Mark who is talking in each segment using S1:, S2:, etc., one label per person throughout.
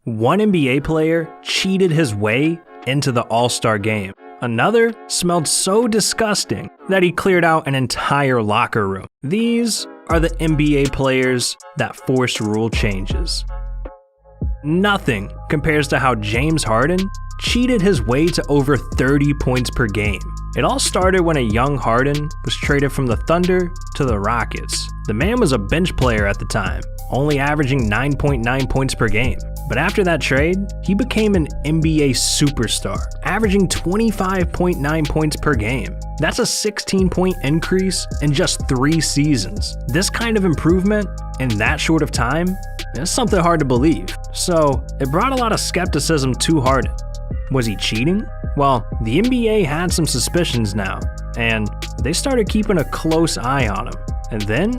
S1: One NBA player cheated his way into the All-Star game. Another smelled so disgusting that he cleared out an entire locker room. These are the NBA players that forced rule changes. Nothing compares to how James Harden cheated his way to over 30 points per game. It all started when a young Harden was traded from the Thunder to the Rockets. The man was a bench player at the time, only averaging 9.9 points per game. But after that trade, he became an NBA superstar, averaging 25.9 points per game. That's a 16-point increase in just 3 seasons. This kind of improvement in that short of time is something hard to believe. So it brought a lot of skepticism to Harden. Was he cheating? Well, the NBA had some suspicions now, and they started keeping a close eye on him. And then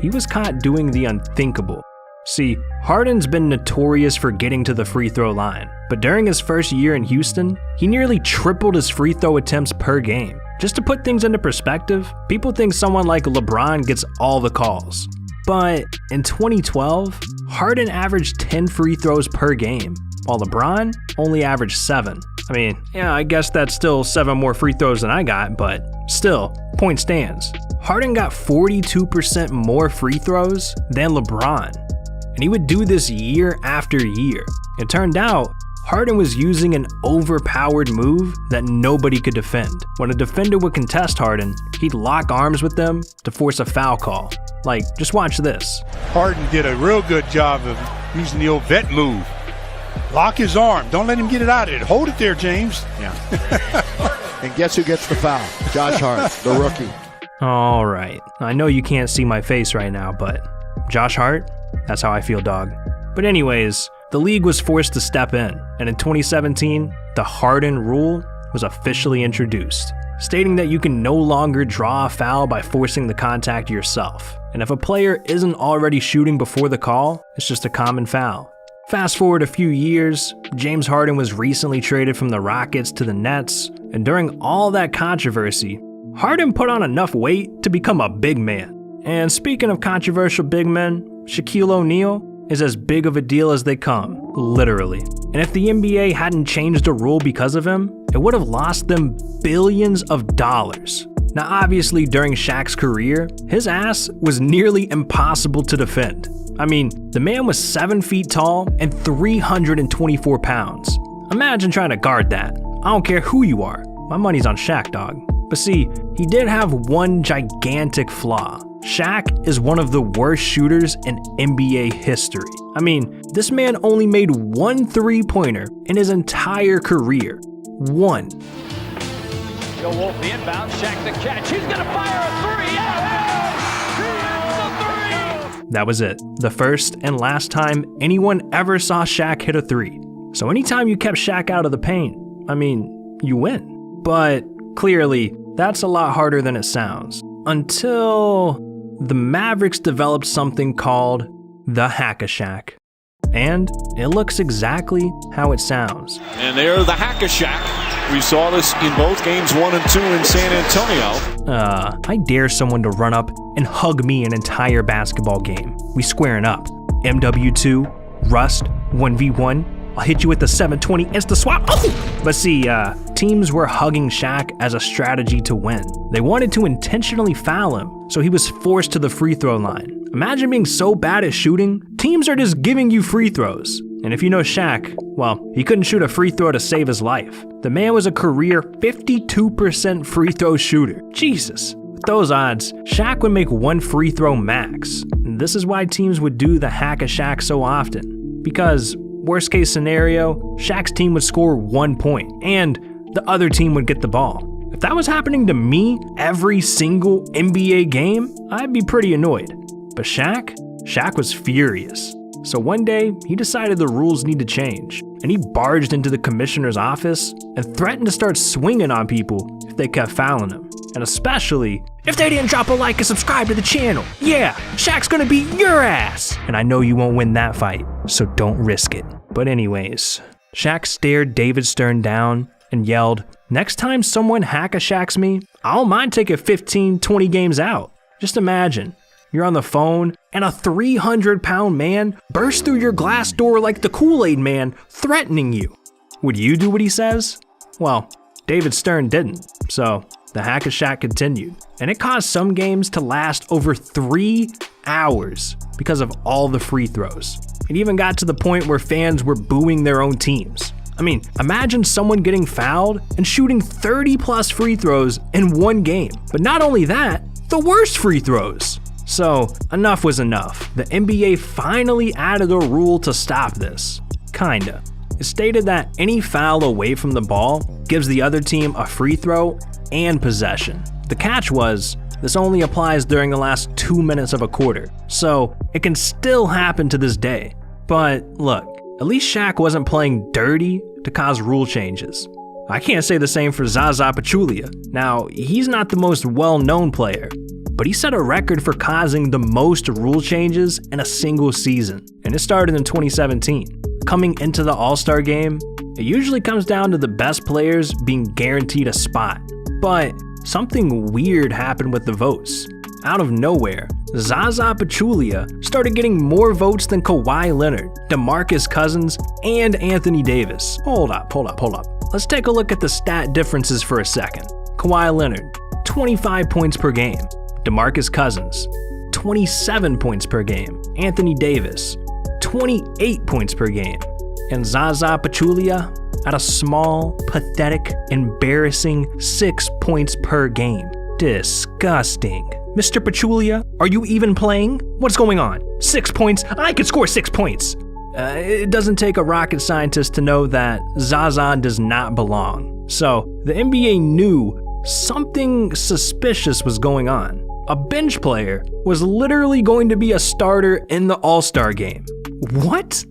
S1: he was caught doing the unthinkable. See, Harden's been notorious for getting to the free throw line, but during his first year in Houston, he nearly tripled his free throw attempts per game. Just to put things into perspective, people think someone like LeBron gets all the calls. But in 2012, Harden averaged 10 free throws per game, while LeBron only averaged 7. I mean, yeah, I guess that's still 7 more free throws than I got, but still, point stands. Harden got 42% more free throws than LeBron. And he would do this year after year. It turned out, Harden was using an overpowered move that nobody could defend. When a defender would contest Harden, he'd lock arms with them to force a foul call. Like, just watch this.
S2: Harden did a real good job of using the old vet move. Lock his arm. Don't let him get it out of it. Hold it there, James.
S3: Yeah. And guess who gets the foul? Josh Hart, the rookie.
S1: All right. I know you can't see my face right now, but Josh Hart? That's how I feel, dog. But anyways, the league was forced to step in, and in 2017, the Harden rule was officially introduced, stating that you can no longer draw a foul by forcing the contact yourself. And if a player isn't already shooting before the call, it's just a common foul. Fast forward a few years, James Harden was recently traded from the Rockets to the Nets, and during all that controversy, Harden put on enough weight to become a big man. And speaking of controversial big men, Shaquille O'Neal is as big of a deal as they come, literally. And if the NBA hadn't changed the rule because of him, it would have lost them billions of dollars. Now obviously during Shaq's career, his ass was nearly impossible to defend. I mean, the man was 7 feet tall and 324 pounds. Imagine trying to guard that. I don't care who you are. My money's on Shaq, dog. But see, he did have one gigantic flaw. Shaq is one of the worst shooters in NBA history. I mean, this man only made 1 3-pointer in his entire career. 1.
S4: Joe Wolf, the inbound, Shaq the catch. He's gonna fire a 3. He hits the 3.
S1: That was it. The first and last time anyone ever saw Shaq hit a 3. So anytime you kept Shaq out of the paint, I mean, you win. But clearly, that's a lot harder than it sounds. Until the Mavericks developed something called the Hack-a-Shack. And it looks exactly how it sounds.
S5: And there, the Hack-a-Shack. We saw this in both games 1 and 2 in San Antonio.
S1: I dare someone to run up and hug me an entire basketball game. We squaring up. MW2, Rust, 1v1. I'll hit you with the 720 insta swap. Oh! But see, teams were hugging Shaq as a strategy to win. They wanted to intentionally foul him, so he was forced to the free throw line. Imagine being so bad at shooting, teams are just giving you free throws. And if you know Shaq, well, he couldn't shoot a free throw to save his life. The man was a career 52% free throw shooter. Jesus. With those odds, Shaq would make 1 free throw max. And this is why teams would do the Hack-a-Shack so often. Because worst case scenario, Shaq's team would score 1 point, and the other team would get the ball. If that was happening to me every single NBA game, I'd be pretty annoyed. But Shaq was furious. So one day, he decided the rules need to change, and he barged into the commissioner's office and threatened to start swinging on people if they kept fouling him. And especially if they didn't drop a like and subscribe to the channel. Yeah, Shaq's gonna beat your ass! And I know you won't win that fight, so don't risk it. But anyways, Shaq stared David Stern down and yelled, "Next time someone Hack-a-Shacks me, I don't mind taking 15, 20 games out." Just imagine, you're on the phone, and a 300-pound man bursts through your glass door like the Kool-Aid man, threatening you. Would you do what he says? Well, David Stern didn't, so the hack-a-shack continued, and it caused some games to last over 3 hours because of all the free throws. It even got to the point where fans were booing their own teams. I mean, imagine someone getting fouled and shooting 30+ free throws in one game. But not only that, the worst free throws. So, enough was enough. The NBA finally added a rule to stop this. Kinda. It stated that any foul away from the ball gives the other team a free throw and possession. The catch was, this only applies during the last 2 minutes of a quarter, so it can still happen to this day. But look, at least Shaq wasn't playing dirty to cause rule changes. I can't say the same for Zaza Pachulia. Now, he's not the most well-known player, but he set a record for causing the most rule changes in a single season, and it started in 2017. Coming into the All-Star game, it usually comes down to the best players being guaranteed a spot. But something weird happened with the votes. Out of nowhere, Zaza Pachulia started getting more votes than Kawhi Leonard, DeMarcus Cousins, and Anthony Davis. Hold up. Let's take a look at the stat differences for a second. Kawhi Leonard, 25 points per game. DeMarcus Cousins, 27 points per game. Anthony Davis, 28 points per game. And Zaza Pachulia at a small, pathetic, embarrassing 6 points per game. Disgusting. Mr. Pachulia, are you even playing? What's going on? 6 points? I could score 6 points. It doesn't take a rocket scientist to know that Zaza does not belong. So the NBA knew something suspicious was going on. A bench player was literally going to be a starter in the All-Star game. What?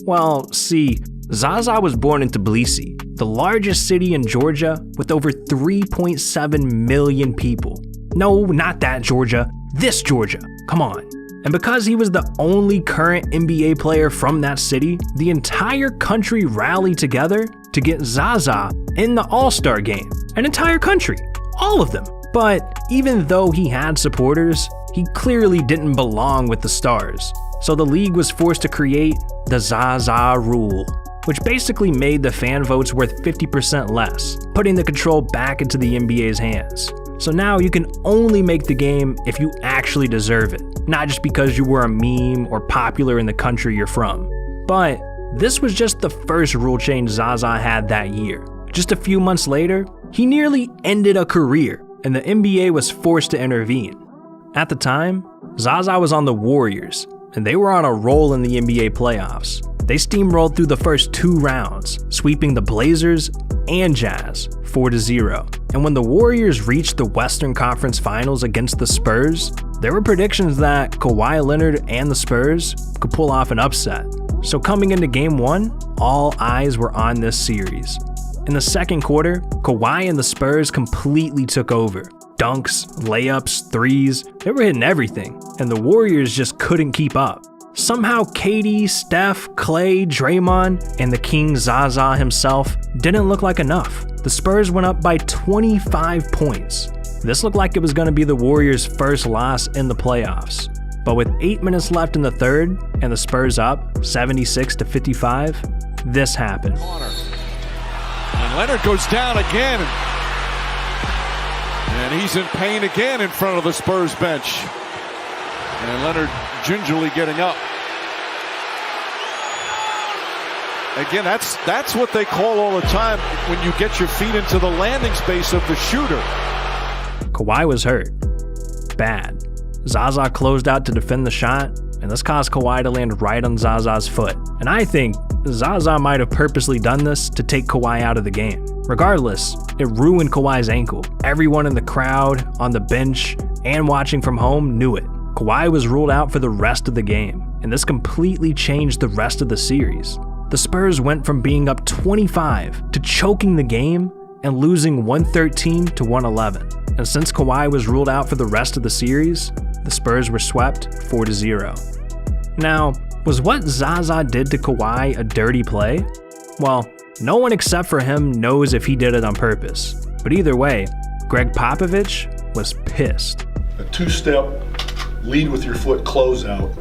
S1: Well, see, Zaza was born in Tbilisi, the largest city in Georgia with over 3.7 million people. No, not that Georgia, this Georgia, come on. And because he was the only current NBA player from that city, the entire country rallied together to get Zaza in the All-Star game. An entire country, all of them. But even though he had supporters, he clearly didn't belong with the stars. So the league was forced to create the Zaza rule, which basically made the fan votes worth 50% less, putting the control back into the NBA's hands. So now you can only make the game if you actually deserve it, not just because you were a meme or popular in the country you're from. But this was just the first rule change Zaza had that year. Just a few months later, he nearly ended a career, and the NBA was forced to intervene. At the time, Zaza was on the Warriors, and they were on a roll in the NBA playoffs. They steamrolled through the first 2 rounds, sweeping the Blazers and Jazz 4-0. And when the Warriors reached the Western Conference Finals against the Spurs, there were predictions that Kawhi Leonard and the Spurs could pull off an upset. So coming into Game 1, all eyes were on this series. In the second quarter, Kawhi and the Spurs completely took over. Dunks, layups, threes, they were hitting everything, and the Warriors just couldn't keep up. Somehow KD, Steph, Klay, Draymond, and the King Zaza himself didn't look like enough. The Spurs went up by 25 points. This looked like it was going to be the Warriors' first loss in the playoffs. But with 8 minutes left in the third, and the Spurs up 76-55, this happened.
S5: And Leonard goes down again. And he's in pain again in front of the Spurs bench. And Leonard gingerly getting up. Again, that's what they call all the time when you get your feet into the landing space of the shooter.
S1: Kawhi was hurt. Bad. Zaza closed out to defend the shot, and this caused Kawhi to land right on Zaza's foot. And I think Zaza might have purposely done this to take Kawhi out of the game. Regardless, it ruined Kawhi's ankle. Everyone in the crowd, on the bench, and watching from home knew it. Kawhi was ruled out for the rest of the game, and this completely changed the rest of the series. The Spurs went from being up 25 to choking the game and losing 113-111. And since Kawhi was ruled out for the rest of the series, the Spurs were swept 4-0. Now, was what Zaza did to Kawhi a dirty play? Well, no one except for him knows if he did it on purpose. But either way, Greg Popovich was pissed.
S6: A two-step lead with your foot closeout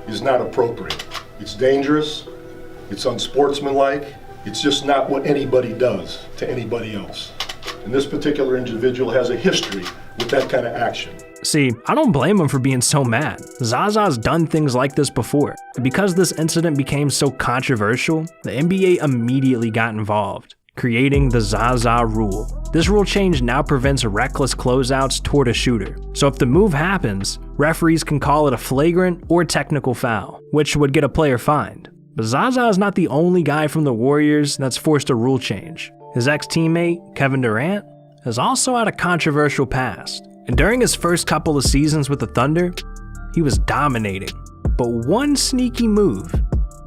S6: is not appropriate. It's dangerous, it's unsportsmanlike, it's just not what anybody does to anybody else. And this particular individual has a history with that kind of action.
S1: See, I don't blame him for being so mad. Zaza's done things like this before. And because this incident became so controversial, the NBA immediately got involved, creating the Zaza rule. This rule change now prevents reckless closeouts toward a shooter. So if the move happens, referees can call it a flagrant or technical foul, which would get a player fined. But Zaza is not the only guy from the Warriors that's forced a rule change. His ex-teammate, Kevin Durant, has also had a controversial past. And during his first couple of seasons with the Thunder, he was dominating. But one sneaky move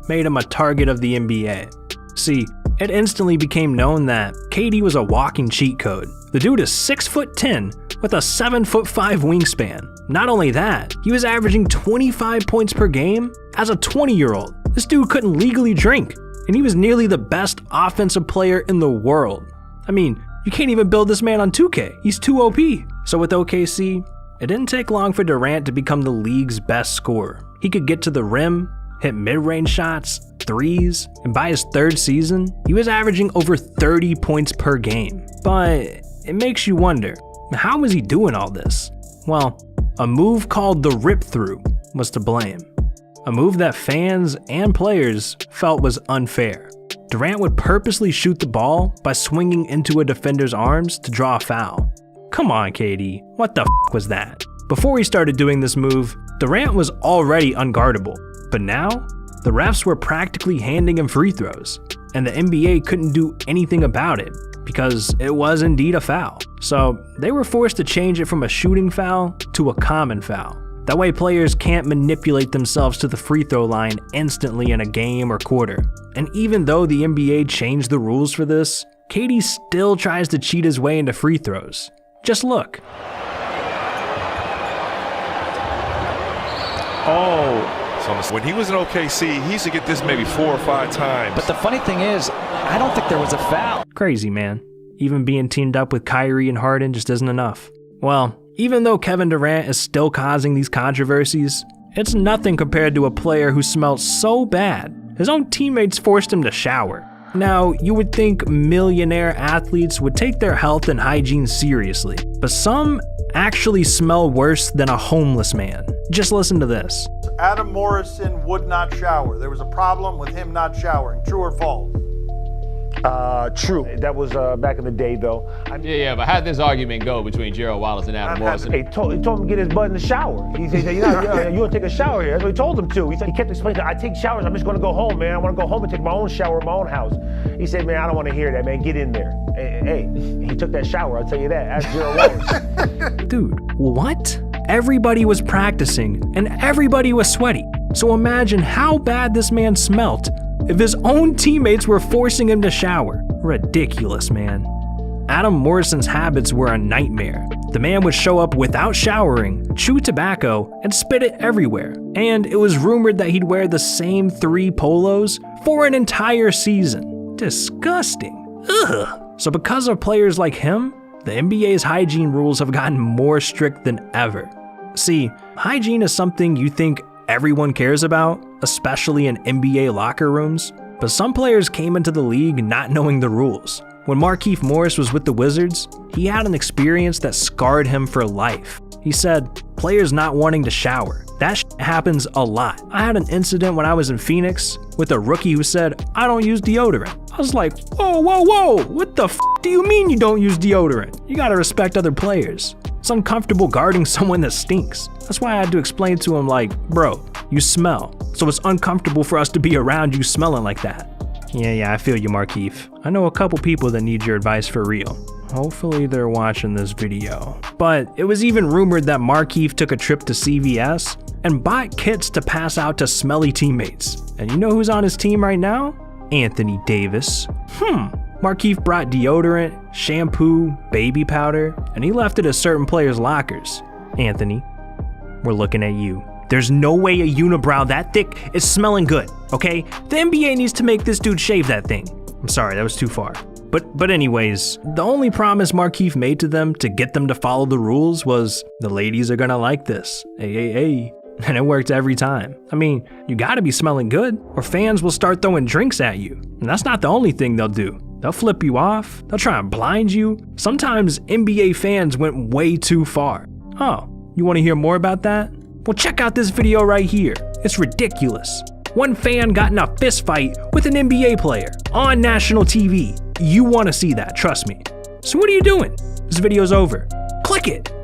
S1: made him a target of the NBA. See, it instantly became known that KD was a walking cheat code. The dude is 6'10" with a 7'5" wingspan. Not only that, he was averaging 25 points per game as a 20-year-old. This dude couldn't legally drink, and he was nearly the best offensive player in the world. I mean, you can't even build this man on 2K. He's too OP. So with OKC, it didn't take long for Durant to become the league's best scorer. He could get to the rim, hit mid-range shots, threes, and by his third season, he was averaging over 30 points per game. But it makes you wonder, how was he doing all this? Well, a move called the rip-through was to blame. A move that fans and players felt was unfair. Durant would purposely shoot the ball by swinging into a defender's arms to draw a foul. Come on, KD, what the f was that? Before he started doing this move, Durant was already unguardable, but now, the refs were practically handing him free throws, and the NBA couldn't do anything about it because it was indeed a foul. So they were forced to change it from a shooting foul to a common foul. That way players can't manipulate themselves to the free throw line instantly in a game or quarter. And even though the NBA changed the rules for this, KD still tries to cheat his way into free throws. Just look.
S7: So when he was in OKC, he used to get this maybe 4 or 5 times.
S4: But the funny thing is, I don't think there was a foul.
S1: Crazy, man. Even being teamed up with Kyrie and Harden just isn't enough. Well, even though Kevin Durant is still causing these controversies, it's nothing compared to a player who smelled so bad, his own teammates forced him to shower. Now, you would think millionaire athletes would take their health and hygiene seriously, but some actually smell worse than a homeless man. Just listen to this.
S8: Adam Morrison would not shower. There was a problem with him not showering. True or false?
S9: True. That was back in the day, though.
S10: Yeah, but how'd this argument go between Gerald Wallace and Adam Morrison?
S9: He told him to get his butt in the shower. He said, you want to take a shower here. That's what he told him to. He said, he kept explaining, I take showers, I'm just going to go home, man. I want to go home and take my own shower in my own house. He said, man, I don't want to hear that, man. Get in there. Hey, he took that shower, I'll tell you that. Ask Gerald Wallace.
S1: Dude, what? Everybody was practicing, and everybody was sweaty. So imagine how bad this man smelt if his own teammates were forcing him to shower. Ridiculous, man. Adam Morrison's habits were a nightmare. The man would show up without showering, chew tobacco, and spit it everywhere. And it was rumored that he'd wear the same 3 polos for an entire season. Disgusting. Ugh. So because of players like him, the NBA's hygiene rules have gotten more strict than ever. See, hygiene is something you think everyone cares about, especially in NBA locker rooms, but some players came into the league not knowing the rules. When Markieff Morris was with the Wizards, he had an experience that scarred him for life. He said, players not wanting to shower. That happens a lot. I had an incident when I was in Phoenix with a rookie who said, I don't use deodorant. I was like, whoa, what the f do you mean you don't use deodorant? You gotta respect other players. It's uncomfortable guarding someone that stinks. That's why I had to explain to him like, bro, you smell. So it's uncomfortable for us to be around you smelling like that. Yeah, I feel you, Markieff. I know a couple people that need your advice for real. Hopefully they're watching this video. But it was even rumored that Markieff took a trip to CVS and bought kits to pass out to smelly teammates. And you know who's on his team right now? Anthony Davis. Markieff brought deodorant, shampoo, baby powder, and he left it at certain players' lockers. Anthony, we're looking at you. There's no way a unibrow that thick is smelling good, okay? The NBA needs to make this dude shave that thing. I'm sorry, that was too far. But anyways, the only promise Markieff made to them to get them to follow the rules was, the ladies are gonna like this. Hey. And it worked every time. I mean, you gotta be smelling good, or fans will start throwing drinks at you. And that's not the only thing they'll do. They'll flip you off, they'll try and blind you. Sometimes NBA fans went way too far. Oh, you wanna hear more about that? Well, check out this video right here. It's ridiculous. One fan got in a fist fight with an NBA player on national TV. You wanna see that, trust me. So what are you doing? This video's over. Click it.